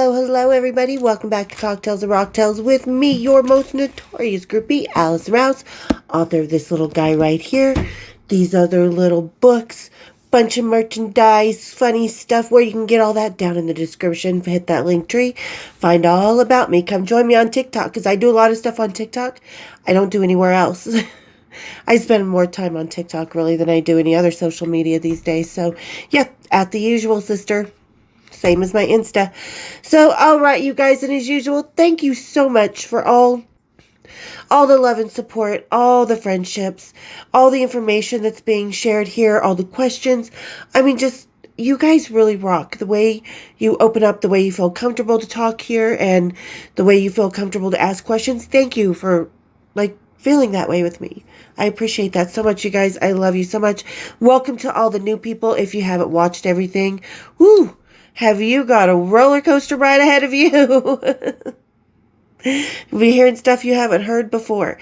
Hello, hello, everybody. Welcome back to Cocktails and Rocktails with me, your most notorious groupie, Alice Rouse, author of this little guy right here, these other little books, bunch of merchandise, funny stuff, where you can get all that down in the description. Hit that link tree. Find all about me. Come join me on TikTok, because I do a lot of stuff on TikTok I don't do anywhere else. I spend more time on TikTok, really, than I do any other social media these days. So, yeah, at the usual, sister. Same as my Insta. So, all right, you guys, and as usual, thank you so much for all the love and support, all the friendships, all the information that's being shared here, all the questions. I mean, just, you guys really rock. The way you open up, the way you feel comfortable to talk here, and the way you feel comfortable to ask questions. Thank you for, feeling that way with me. I appreciate that so much, you guys. I love you so much. Welcome to all the new people. If you haven't watched everything, woo! Have you got a roller coaster ride ahead of you? You'll be hearing stuff you haven't heard before.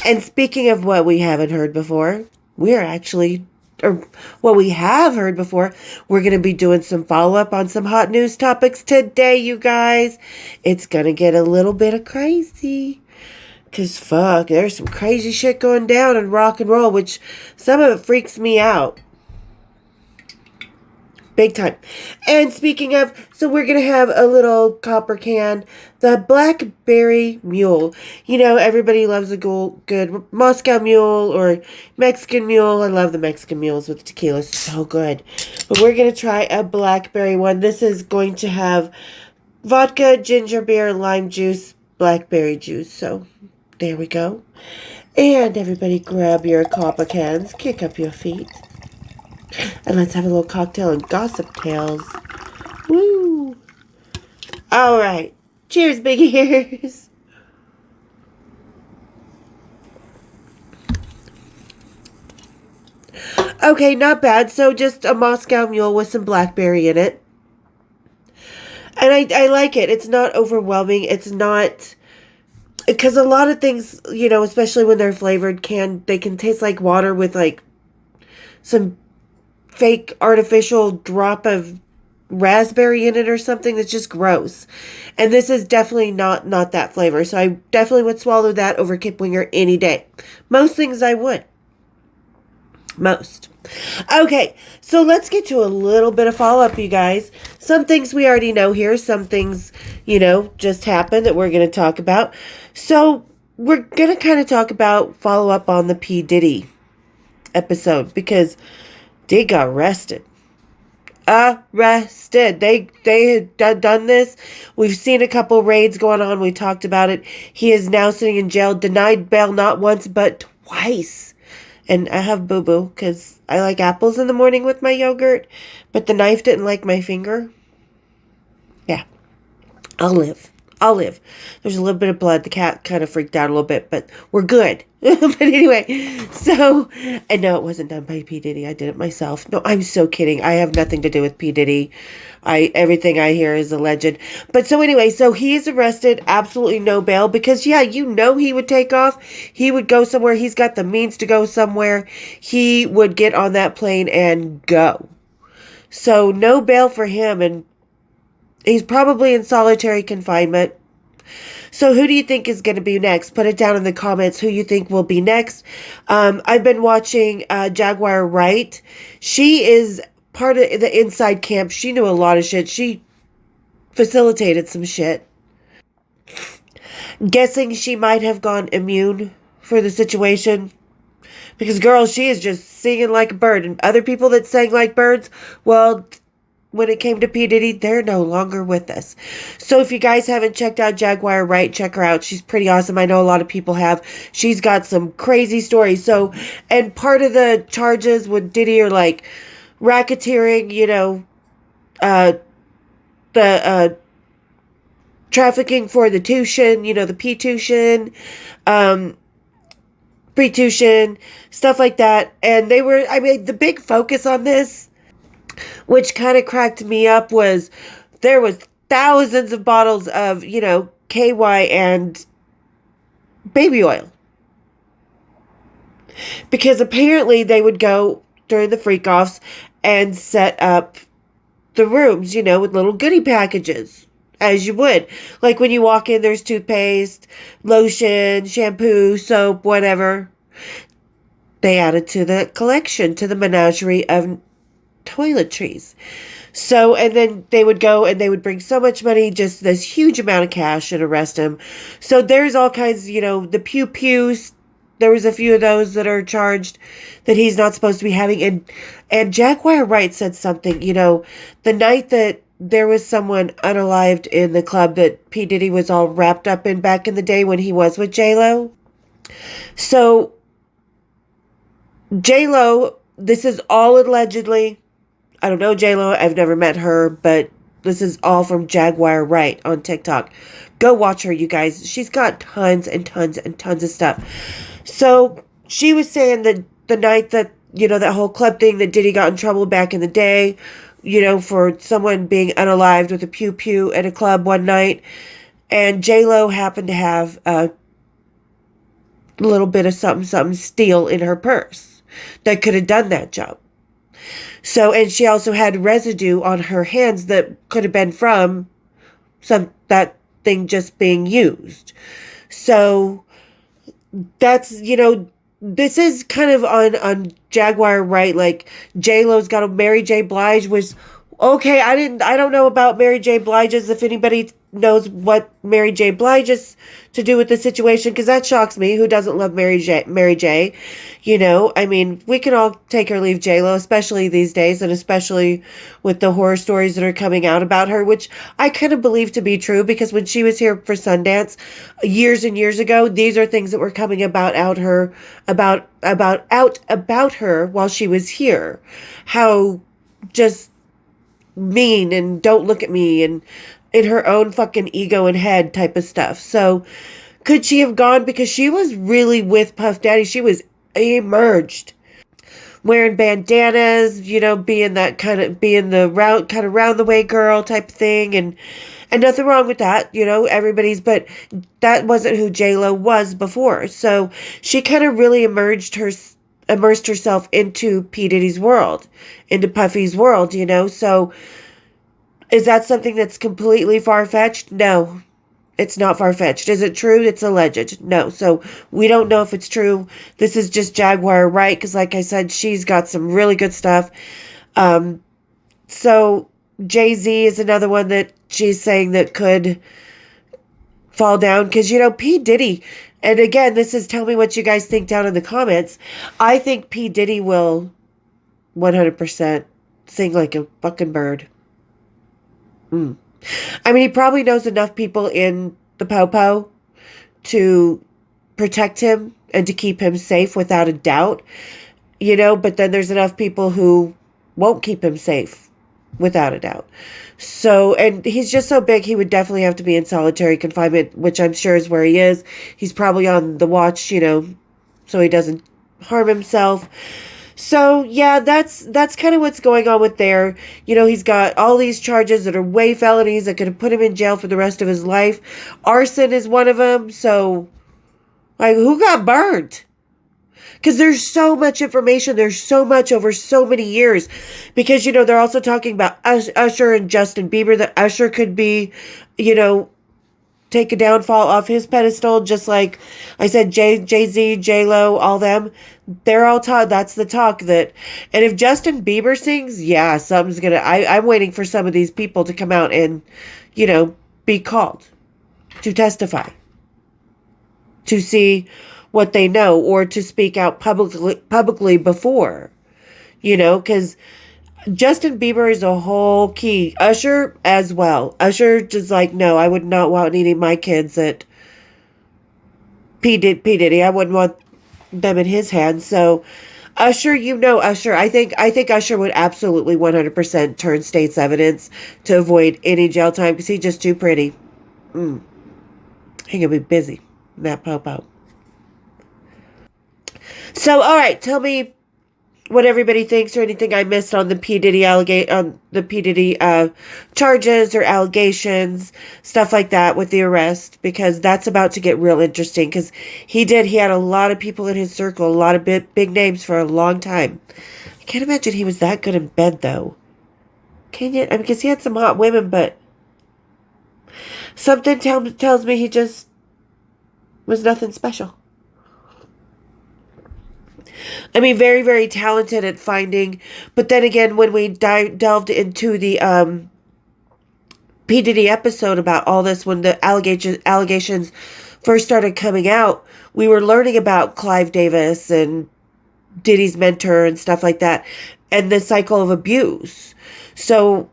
And speaking of what we haven't heard before, we have heard before, we're going to be doing some follow-up on some hot news topics today, you guys. It's going to get a little bit of crazy. Because, fuck, there's some crazy shit going down in rock and roll, which some of it freaks me out. Big time. And speaking of, so we're going to have a little copper can, the Blackberry Mule. You know, everybody loves a good Moscow Mule or Mexican Mule. I love the Mexican mules with tequila. So good. But we're going to try a blackberry one. This is going to have vodka, ginger beer, lime juice, blackberry juice. So there we go. And everybody grab your copper cans, kick up your feet. And let's have a little cocktail and gossip tales. Woo! All right. Cheers, big ears. Okay, not bad. So just a Moscow Mule with some blackberry in it. And I like it. It's not overwhelming. It's not... Because a lot of things, you know, especially when they're flavored, they can taste like water with, some fake artificial drop of raspberry in it or something that's just gross. And this is definitely not that flavor. So I definitely would swallow that over Kiplinger any day. Most things I would. Most. Okay, so let's get to a little bit of follow-up, you guys. Some things we already know here. Some things, you know, just happened that we're going to talk about. So we're going to kind of talk about follow-up on the P. Diddy episode because they got arrested. Arrested. They had done this. We've seen a couple raids going on. We talked about it. He is now sitting in jail, denied bail not once but twice. And I have boo-boo because I like apples in the morning with my yogurt, but the knife didn't like my finger. Yeah, I'll live. There's a little bit of blood. The cat kind of freaked out a little bit, but we're good. But anyway, so, and no, it wasn't done by P. Diddy. I did it myself. No, I'm so kidding. I have nothing to do with P. Diddy. Everything I hear is alleged. But so anyway, so he's arrested, absolutely no bail, because yeah, you know he would take off. He would go somewhere. He's got the means to go somewhere. He would get on that plane and go. So no bail for him, and he's probably in solitary confinement. So who do you think is going to be next? Put it down in the comments who you think will be next. I've been watching Jaguar Wright. She is part of the inside camp. She knew a lot of shit. She facilitated some shit. Guessing she might have gone immune for the situation. Because, girl, she is just singing like a bird. And other people that sang like birds, well, when it came to P. Diddy, they're no longer with us. So if you guys haven't checked out Jaguar Wright, check her out. She's pretty awesome. I know a lot of people have. She's got some crazy stories. So, and part of the charges with Diddy are like racketeering, you know, the trafficking for the tuition, you know, the P-tuition, pre-tuition, stuff like that. And they were, I mean, the big focus on this, which kind of cracked me up, was there was thousands of bottles of, you know, KY and baby oil. Because apparently they would go during the freak-offs and set up the rooms, you know, with little goodie packages. as you would. Like when you walk in, there's toothpaste, lotion, shampoo, soap, whatever. They added to the collection, to the menagerie of toiletries. So, and then they would go and they would bring so much money, just this huge amount of cash, and arrest him. So there's all kinds, the pew pews. There was a few of those that are charged that he's not supposed to be having. And Jaguar Wright said something, the night that there was someone unalived in the club that P. Diddy was all wrapped up in back in the day when he was with J-Lo. So J-Lo, this is all allegedly. I don't know J-Lo. I've never met her, but this is all from Jaguar Wright on TikTok. Go watch her, you guys. She's got tons and tons and tons of stuff. So she was saying that the night that, that whole club thing that Diddy got in trouble back in the day, for someone being unalived with a pew pew at a club one night. And J-Lo happened to have a little bit of something steel in her purse that could have done that job. So, and she also had residue on her hands that could have been from that thing just being used. So that's, this is kind of on Jaguar Wright. Like J-Lo's got a Mary J. Blige was okay. I don't know about Mary J. Blige's, if anybody knows what Mary J. Blige is to do with the situation, because that shocks me. Who doesn't love Mary J? I mean, we can all take or leave J-Lo, especially these days, and especially with the horror stories that are coming out about her, which I kind of believe to be true, because when she was here for Sundance years and years ago, these are things that were coming about her while she was here. How just mean and don't look at me and in her own fucking ego and head type of stuff. So could she have gone, because she was really with Puff Daddy? She was emerged, wearing bandanas, being the round the way girl type thing, and nothing wrong with that, everybody's, but that wasn't who J-Lo was before. So she kind of really immersed herself into P. Diddy's world, into Puffy's world, so is that something that's completely far-fetched? No, it's not far-fetched. Is it true? It's alleged. No, so we don't know if it's true. This is just Jaguar Wright, because like I said, she's got some really good stuff. So Jay-Z is another one that she's saying that could fall down, because, P. Diddy, and again, this is, tell me what you guys think down in the comments. I think P. Diddy will 100% sing like a fucking bird. I mean, he probably knows enough people in the Popo to protect him and to keep him safe without a doubt, but then there's enough people who won't keep him safe without a doubt. So, and he's just so big, he would definitely have to be in solitary confinement, which I'm sure is where he is. He's probably on the watch, so he doesn't harm himself. So, yeah, that's kind of what's going on with there. He's got all these charges that are way felonies that could have put him in jail for the rest of his life. Arson is one of them. So, like, who got burned? Because there's so much information. There's so much over so many years. Because, they're also talking about Usher and Justin Bieber. That Usher could be, take a downfall off his pedestal, just like I said, Jay-Z, J-Lo, all them. They're all taught. That's the talk that, and if Justin Bieber sings, yeah, something's gonna, I'm waiting for some of these people to come out and, be called to testify, to see what they know, or to speak out publicly before, because Justin Bieber is a whole key. Usher as well. Usher just like, no, I would not want any of my kids at P. Diddy. I wouldn't want them in his hands. So Usher, Usher. I think Usher would absolutely 100% turn state's evidence to avoid any jail time, because he's just too pretty. He gonna be busy, that Popo. So, all right, tell me what everybody thinks, or anything I missed on the P. Diddy charges or allegations, stuff like that with the arrest, because that's about to get real interesting, because he had a lot of people in his circle, a lot of big names for a long time. I can't imagine he was that good in bed, though. Can you? I mean, because he had some hot women, but Something tells me he just was nothing special. I mean, very, very talented at finding. But then again, when we delved into the P. Diddy episode about all this, when the allegations first started coming out, we were learning about Clive Davis and Diddy's mentor and stuff like that, and the cycle of abuse. So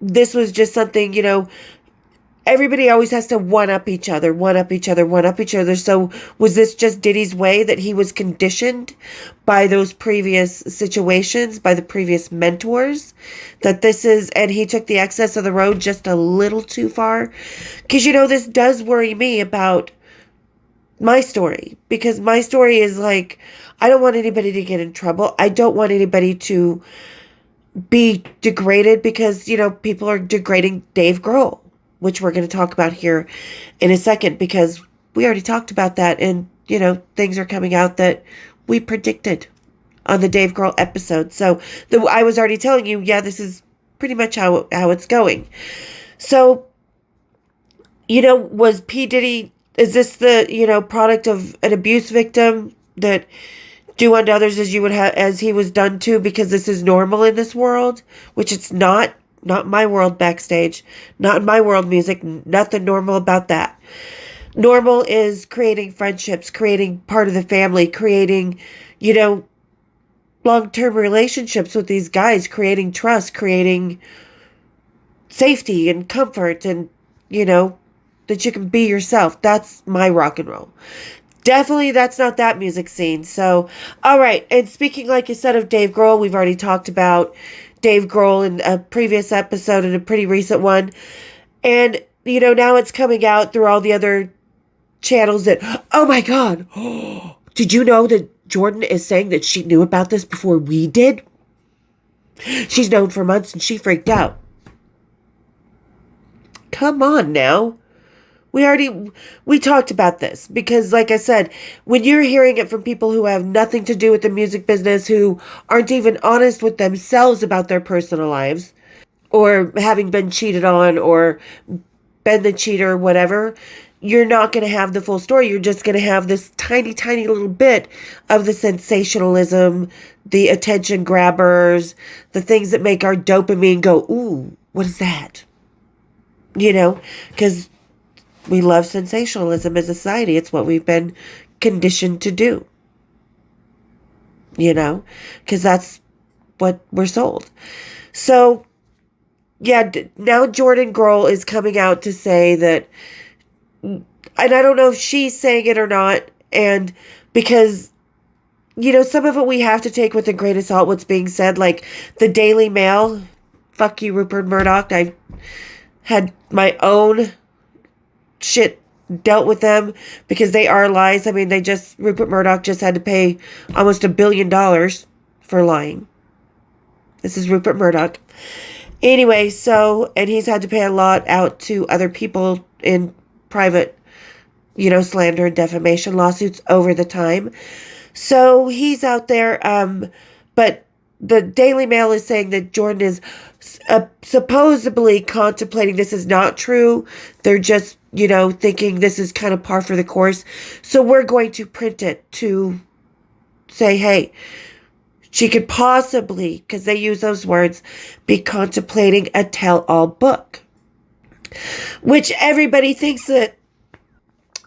this was just something, everybody always has to one up each other, one up each other, one up each other. So was this just Diddy's way that he was conditioned by those previous situations, by the previous mentors, that this is, and he took the excess of the road just a little too far? Because, this does worry me about my story, because my story is like, I don't want anybody to get in trouble. I don't want anybody to be degraded because, people are degrading Dave Grohl, which we're going to talk about here in a second, because we already talked about that, and, things are coming out that we predicted on the Dave Grohl episode. So I was already telling you, yeah, this is pretty much how it's going. So, was P. Diddy, is this the, product of an abuse victim that do unto others as you would have, as he was done to, because this is normal in this world, which it's not my world backstage, not in my world music, nothing normal about that. Normal is creating friendships, creating part of the family, creating, long-term relationships with these guys, creating trust, creating safety and comfort, and, that you can be yourself. That's my rock and roll. Definitely that's not that music scene. So, all right. And speaking, like you said, of Dave Grohl, we've already talked about Dave Grohl in a previous episode and a pretty recent one. And, now it's coming out through all the other channels that, oh my God, did you know that Jordan is saying that she knew about this before we did? She's known for months and she freaked out. Come on now. We talked about this because, like I said, when you're hearing it from people who have nothing to do with the music business, who aren't even honest with themselves about their personal lives, or having been cheated on, or been the cheater, or whatever, you're not going to have the full story. You're just going to have this tiny, tiny little bit of the sensationalism, the attention grabbers, the things that make our dopamine go, ooh, what is that? Because we love sensationalism as a society. It's what we've been conditioned to do. Because that's what we're sold. So, yeah, now Jordan Grohl is coming out to say that, and I don't know if she's saying it or not, and because, some of it we have to take with a grain of salt, what's being said, like the Daily Mail, fuck you, Rupert Murdoch. I've had my own shit dealt with them because they are lies. I mean, Rupert Murdoch just had to pay almost $1 billion for lying. This is Rupert Murdoch. Anyway, and he's had to pay a lot out to other people in private, slander and defamation lawsuits over the time. So he's out there, but the Daily Mail is saying that Jordan is supposedly contemplating this is not true. They're just, thinking this is kind of par for the course. So we're going to print it to say, hey, she could possibly, because they use those words, be contemplating a tell-all book. Which everybody thinks that,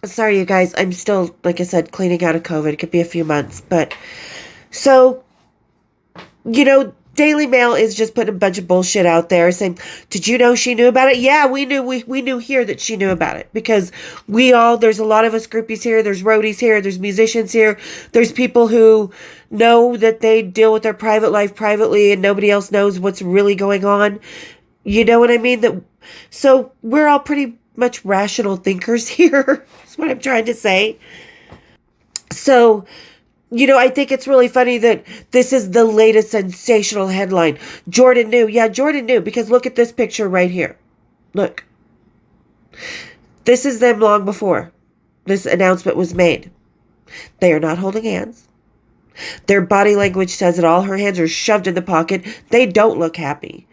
sorry you guys, I'm still, like I said, cleaning out of COVID. It could be a few months. But, so, Daily Mail is just putting a bunch of bullshit out there saying, did you know she knew about it? Yeah, we knew here that she knew about it because there's a lot of us groupies here. There's roadies here. There's musicians here. There's people who know that they deal with their private life privately and nobody else knows what's really going on. You know what I mean? So we're all pretty much rational thinkers here. That's what I'm trying to say. So, I think it's really funny that this is the latest sensational headline. Jordan knew. Yeah, Jordan knew because look at this picture right here. Look. This is them long before this announcement was made. They are not holding hands. Their body language says it all. Her hands are shoved in the pocket. They don't look happy.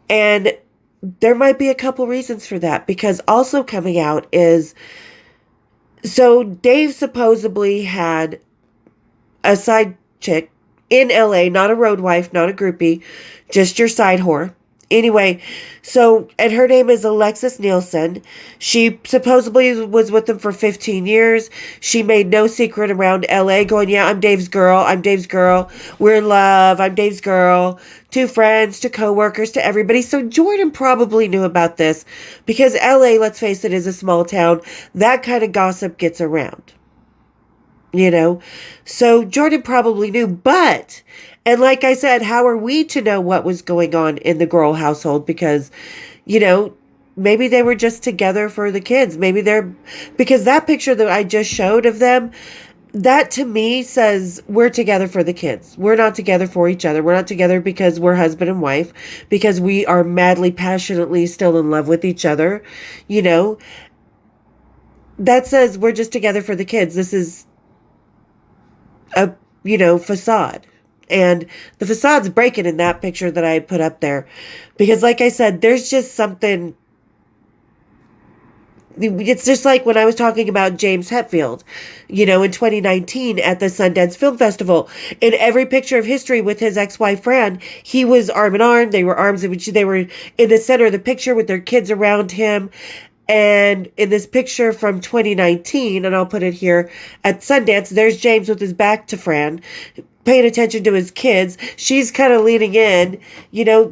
And there might be a couple reasons for that, because also coming out is, so Dave supposedly had a side chick in LA, not a road wife, not a groupie, just your side whore. Anyway, so, and her name is Alexis Nielsen. She supposedly was with him for 15 years. She made no secret around LA going, yeah, I'm Dave's girl. I'm Dave's girl. We're in love. I'm Dave's girl. To friends, to coworkers, to everybody. So Jordan probably knew about this because LA, let's face it, is a small town. That kind of gossip gets around. You know, so Jordan probably knew, but, and like I said, how are we to know what was going on in the Grohl household? Because, you know, maybe they were just together for the kids. Maybe because that picture that I just showed of them, that to me says we're together for the kids. We're not together for each other. We're not together because we're husband and wife, because we are madly, passionately still in love with each other. You know, that says we're just together for the kids. This is a, facade. And the facade's breaking in that picture that I put up there. Because like I said, there's just something. It's just like when I was talking about James Hetfield, in 2019 at the Sundance Film Festival. In every picture of history with his ex-wife Fran, he was arm in arm. They were arms in which they were in the center of the picture with their kids around him. And in this picture from 2019, and I'll put it here at Sundance, there's James with his back to Fran, paying attention to his kids. She's kind of leaning in.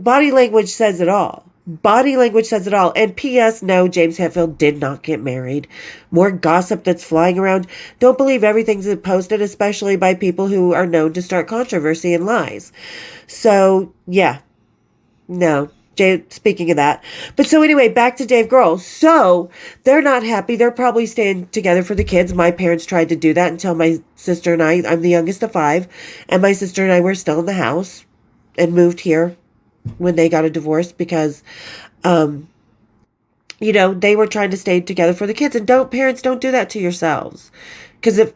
Body language says it all. Body language says it all. And P.S. No, James Hetfield did not get married. More gossip that's flying around. Don't believe everything's posted, especially by people who are known to start controversy and lies. So, yeah. No. Speaking of that. But so anyway, back to Dave Grohl. So they're not happy. They're probably staying together for the kids. My parents tried to do that until my sister and I'm the youngest of 5, and my sister and I were still in the house and moved here when they got a divorce because, they were trying to stay together for the kids. And parents don't do that to yourselves, because if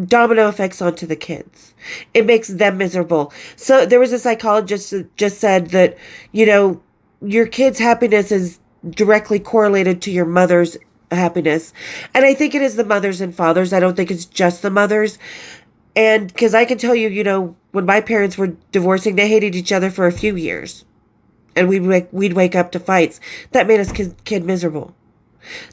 domino effects onto the kids, it makes them miserable. So there was a psychologist that just said that, your kids' happiness is directly correlated to your mother's happiness. And I think it is the mothers and fathers. I don't think it's just the mothers. And because I can tell you, when my parents were divorcing, they hated each other for a few years. And we'd wake up to fights. That made us kid miserable.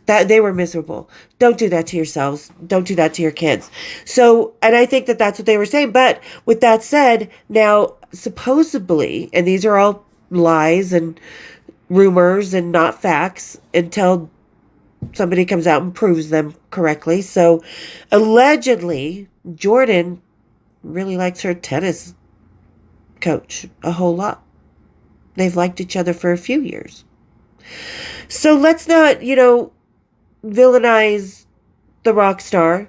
That they were miserable. Don't do that to yourselves. Don't do that to your kids. So, and I think that that's what they were saying. But with that said, now supposedly, and these are all lies and rumors and not facts until somebody comes out and proves them correctly. So allegedly, Jordan really likes her tennis coach a whole lot. They've liked each other for a few years. So let's not, villainize the rock star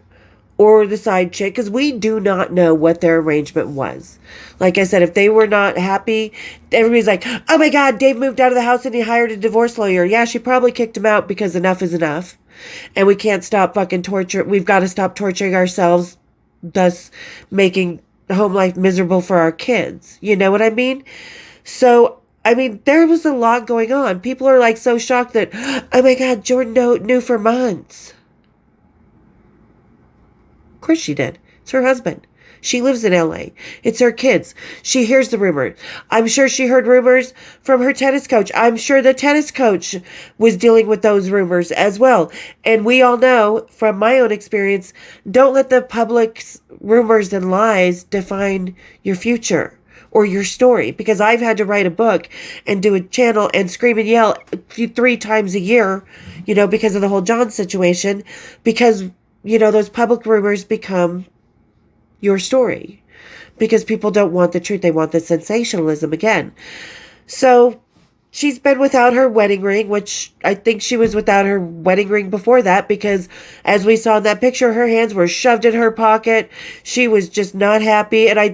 or the side chick, because we do not know what their arrangement was. Like I said, if they were not happy, everybody's like, oh my God, Dave moved out of the house and he hired a divorce lawyer. Yeah, she probably kicked him out because enough is enough. And we can't stop fucking torture. We've got to stop torturing ourselves, thus making home life miserable for our kids. You know what I mean? So, there was a lot going on. People are like so shocked that, oh my God, Jordan knew for months. Of course she did. It's her husband. She lives in LA. It's her kids. She hears the rumors. I'm sure she heard rumors from her tennis coach. I'm sure the tennis coach was dealing with those rumors as well. And we all know from my own experience, don't let the public's rumors and lies define your future or your story. Because I've had to write a book and do a channel and scream and yell 3 times a year, because of the whole John situation, because those public rumors become your story because people don't want the truth. They want the sensationalism again. So she's been without her wedding ring, which I think she was without her wedding ring before that, because as we saw in that picture, her hands were shoved in her pocket. She was just not happy. And I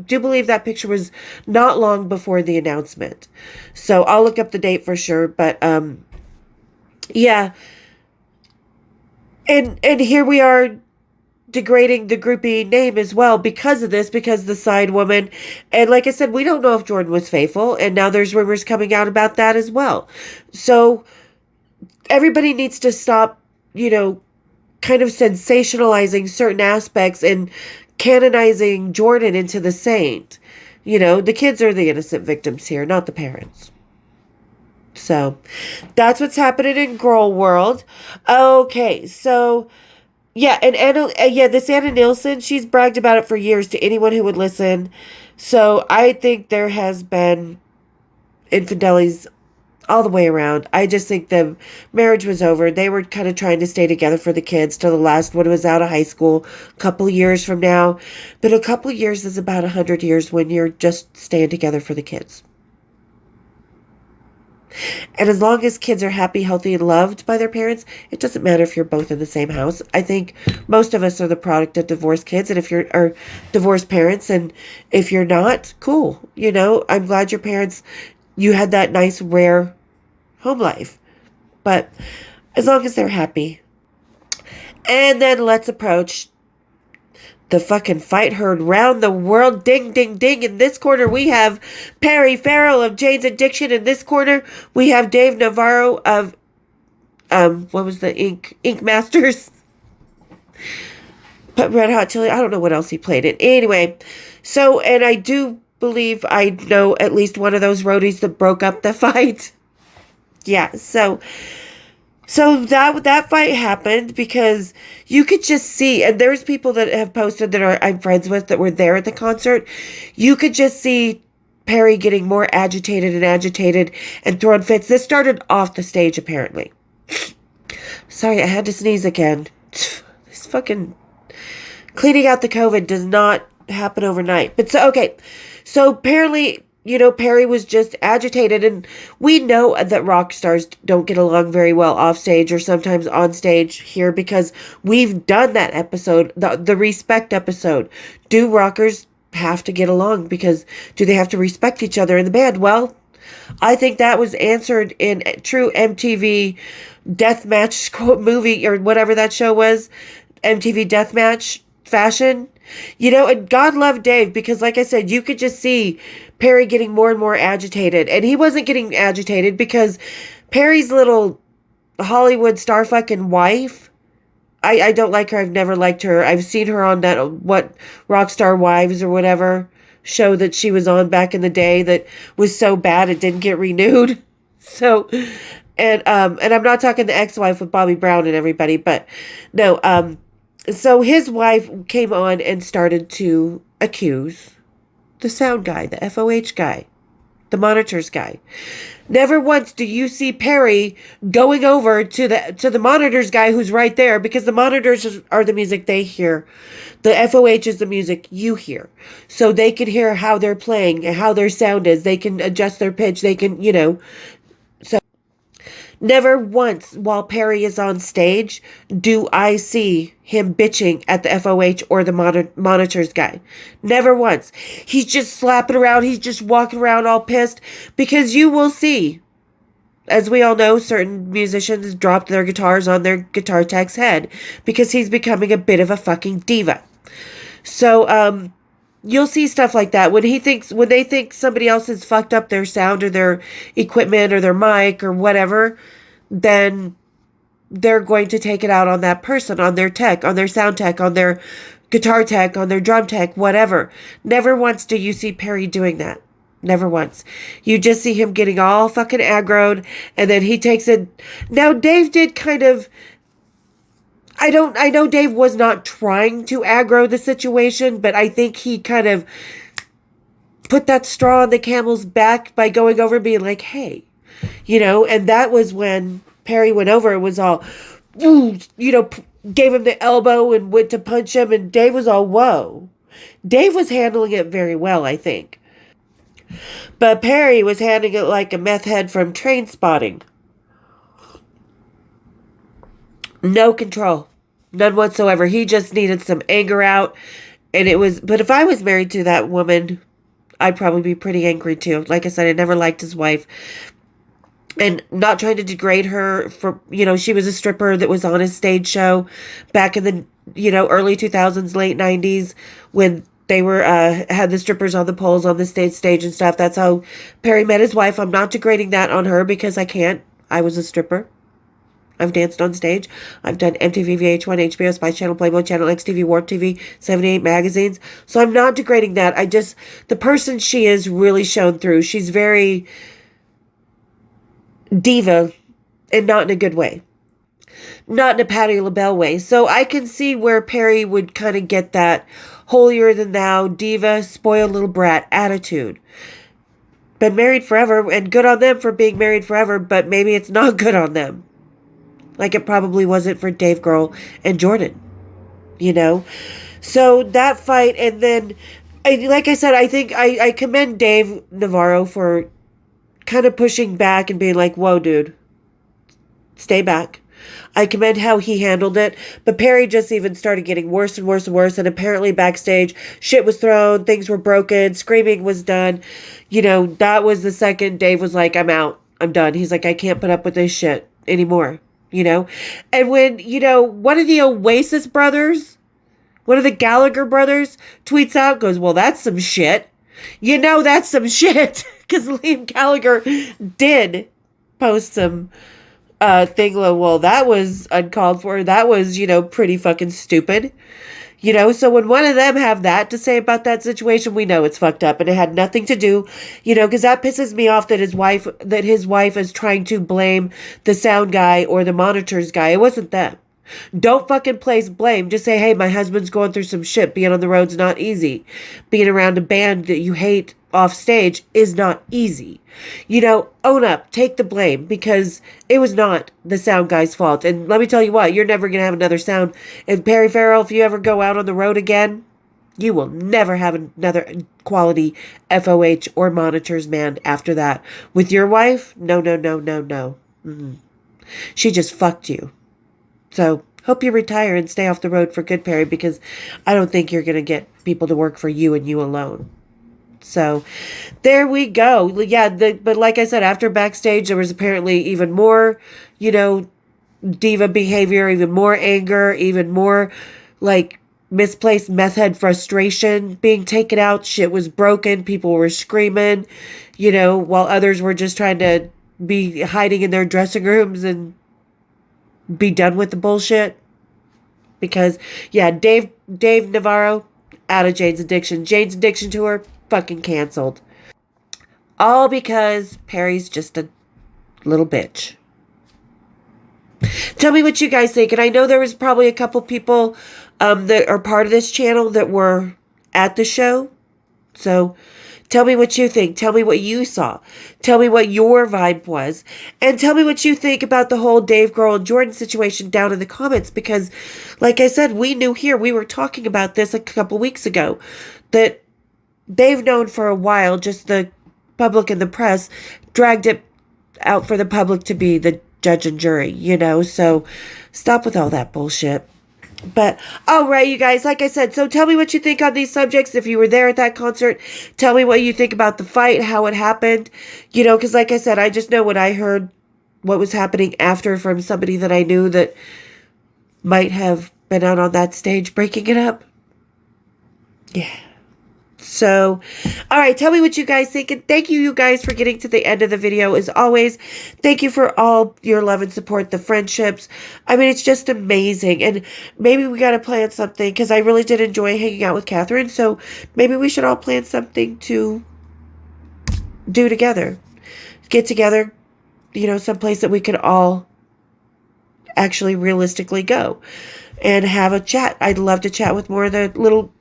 do believe that picture was not long before the announcement. So I'll look up the date for sure. But, yeah. And here we are degrading the groupie name as well because of this, because the side woman. And like I said, we don't know if Jordan was faithful, and now there's rumors coming out about that as well. So everybody needs to stop, kind of sensationalizing certain aspects and canonizing Jordan into the saint. The kids are the innocent victims here, not the parents. So that's what's happening in Grohl world. Okay, so yeah, and this Anna Nielsen, she's bragged about it for years to anyone who would listen. So I think there has been infidelities all the way around. I just think the marriage was over. They were kind of trying to stay together for the kids till the last one was out of high school, a couple of years from now. But a couple of years is about 100 years when you're just staying together for the kids. And as long as kids are happy, healthy, and loved by their parents, it doesn't matter if you're both in the same house. I think most of us are the product of divorced kids, and if you're or divorced parents, and if you're not, cool. I'm glad your parents, you had that nice, rare home life. But as long as they're happy. And then let's approach the fucking fight heard round the world. Ding, ding, ding. In this corner, we have Perry Farrell of Jane's Addiction. In this corner, we have Dave Navarro of, what was the Ink Masters? But Red Hot Chili, I don't know what else he played in. Anyway, so, and I do believe I know at least one of those roadies that broke up the fight. Yeah, so that fight happened because you could just see, and there's people that have posted that I'm friends with that were there at the concert. You could just see Perry getting more agitated and throwing fits. This started off the stage, apparently. Sorry, I had to sneeze again. This fucking cleaning out the COVID does not happen overnight. But so apparently, Perry was just agitated, and we know that rock stars don't get along very well off stage or sometimes on stage here because we've done that episode, the respect episode. Do rockers have to get along because do they have to respect each other in the band? Well, I think that was answered in true MTV Deathmatch movie or whatever that show was, MTV Deathmatch fashion. And God love Dave because, like I said, you could just see Perry getting more and more agitated. And he wasn't getting agitated because Perry's little Hollywood star fucking wife, I don't like her. I've never liked her. I've seen her on that, Rockstar Wives or whatever show that she was on back in the day that was so bad it didn't get renewed. So, and I'm not talking the ex-wife with Bobby Brown and everybody, but no, so his wife came on and started to accuse the sound guy, the FOH guy, the monitors guy. Never once do you see Perry going over to the monitors guy who's right there, because the monitors are the music they hear. The FOH is the music you hear. So they can hear how they're playing and how their sound is. They can adjust their pitch. They can, So never once while Perry is on stage do I see him bitching at the FOH or the monitors guy. Never once. He's just slapping around. He's just walking around all pissed because you will see, as we all know, certain musicians drop their guitars on their guitar tech's head because he's becoming a bit of a fucking diva. So, you'll see stuff like that when they think somebody else has fucked up their sound or their equipment or their mic or whatever, then they're going to take it out on that person, on their tech, on their sound tech, on their guitar tech, on their drum tech, whatever. Never once do you see Perry doing that. Never once. You just see him getting all fucking aggroed, and then he takes it. Now, Dave did kind of, I know Dave was not trying to aggro the situation, but I think he kind of put that straw on the camel's back by going over and being like, hey, and that was when Perry went over. It was all, gave him the elbow and went to punch him, and Dave was all, whoa. Dave was handling it very well, I think. But Perry was handling it like a meth head from Train Spotting. No control. None whatsoever. He just needed some anger out. But if I was married to that woman, I'd probably be pretty angry too. Like I said, I never liked his wife. And not trying to degrade her for, she was a stripper that was on his stage show back in the early 2000s, late 90s, when they were had the strippers on the poles on the stage and stuff. That's how Perry met his wife. I'm not degrading that on her because I can't. I was a stripper. I've danced on stage. I've done MTV, VH1, HBO, Spice Channel, Playboy Channel, XTV, Warp TV, 78 magazines. So I'm not degrading that. The person she is really shown through. She's very diva and not in a good way. Not in a Patti LaBelle way. So I can see where Perry would kind of get that holier than thou, diva, spoiled little brat attitude. Been married forever, and good on them for being married forever, but maybe it's not good on them. Like it probably wasn't for Dave Grohl and Jordan, So that fight, and then, like I said, I think I commend Dave Navarro for kind of pushing back and being like, whoa, dude, stay back. I commend how he handled it, but Perry just even started getting worse and worse and worse, and apparently backstage, shit was thrown, things were broken, screaming was done. That was the second Dave was like, I'm out, I'm done. He's like, I can't put up with this shit anymore, And when, one of the Oasis brothers, one of the Gallagher brothers tweets out, goes, well, that's some shit. That's some shit, because Liam Gallagher did post some thing, well, that was uncalled for. That was, pretty fucking stupid. So when one of them have that to say about that situation, we know it's fucked up, and it had nothing to do, because that pisses me off that his wife is trying to blame the sound guy or the monitors guy. It wasn't them. Don't fucking place blame. Just say, hey, my husband's going through some shit. Being on the road's not easy. Being around a band that you hate off stage is not easy. Own up. Take the blame, because it was not the sound guy's fault. And let me tell you what, you're never going to have another sound. And Perry Farrell, if you ever go out on the road again, you will never have another quality FOH or monitors man after that. With your wife, no. Mm-mm. She just fucked you. So, hope you retire and stay off the road for good, Perry, because I don't think you're going to get people to work for you and you alone. So, there we go. Yeah, but like I said, after backstage, there was apparently even more, diva behavior, even more anger, even more, misplaced meth head frustration being taken out. Shit was broken. People were screaming, while others were just trying to be hiding in their dressing rooms and be done with the bullshit. Because, yeah, Dave Navarro, out of Jane's Addiction. Jane's Addiction Tour, fucking canceled. All because Perry's just a little bitch. Tell me what you guys think. And I know there was probably a couple people that are part of this channel that were at the show. So tell me what you think. Tell me what you saw. Tell me what your vibe was. And tell me what you think about the whole Dave Grohl and Jordan situation down in the comments. Because, like I said, we were talking about this a couple weeks ago, that they've known for a while, just the public and the press dragged it out for the public to be the judge and jury, So stop with all that bullshit. But, all right, you guys, like I said, so tell me what you think on these subjects. If you were there at that concert, tell me what you think about the fight, how it happened, because like I said, I just know what I heard, what was happening after from somebody that I knew that might have been out on that stage breaking it up. Yeah. So, all right, tell me what you guys think. And thank you guys for getting to the end of the video. As always, thank you for all your love and support, the friendships. I mean, it's just amazing. And maybe we got to plan something, because I really did enjoy hanging out with Catherine. So maybe we should all plan something to do together. Get together, someplace that we could all actually realistically go and have a chat. I'd love to chat with more of the little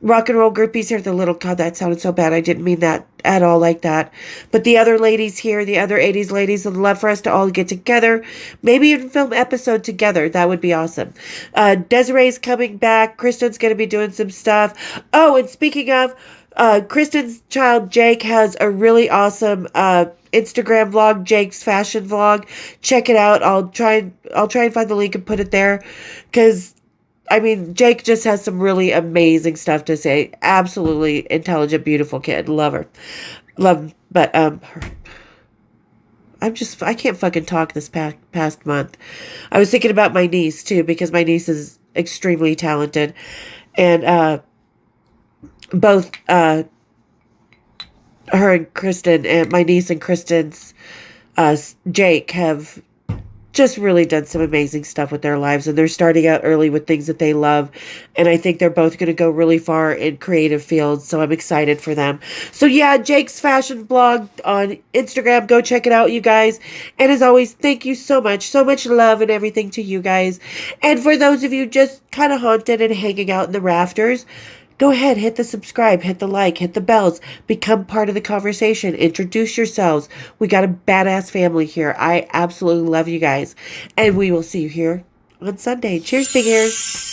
rock and roll groupies here. God, that sounded so bad. I didn't mean that at all like that. But the other ladies here, the other 80s ladies, I'd love for us to all get together. Maybe even film an episode together. That would be awesome. Desiree's coming back. Kristen's going to be doing some stuff. Oh, and speaking of, Kristen's child, Jake, has a really awesome Instagram vlog, Jake's fashion vlog. Check it out. I'll try and find the link and put it there. Because Jake just has some really amazing stuff to say. Absolutely intelligent, beautiful kid. Love her. But I can't fucking talk this past month. I was thinking about my niece too, because my niece is extremely talented. And both her and Kristen, and my niece and Kristen's Jake, have just really done some amazing stuff with their lives, and they're starting out early with things that they love, and I think they're both going to go really far in creative fields, so I'm excited for them. So yeah, Jake's fashion blog on Instagram, go check it out, you guys. And as always, thank you so much love and everything to you guys. And for those of you just kind of haunted and hanging out in the rafters, go ahead, hit the subscribe, hit the like, hit the bells, become part of the conversation, introduce yourselves. We got a badass family here. I absolutely love you guys. And we will see you here on Sunday. Cheers, big ears.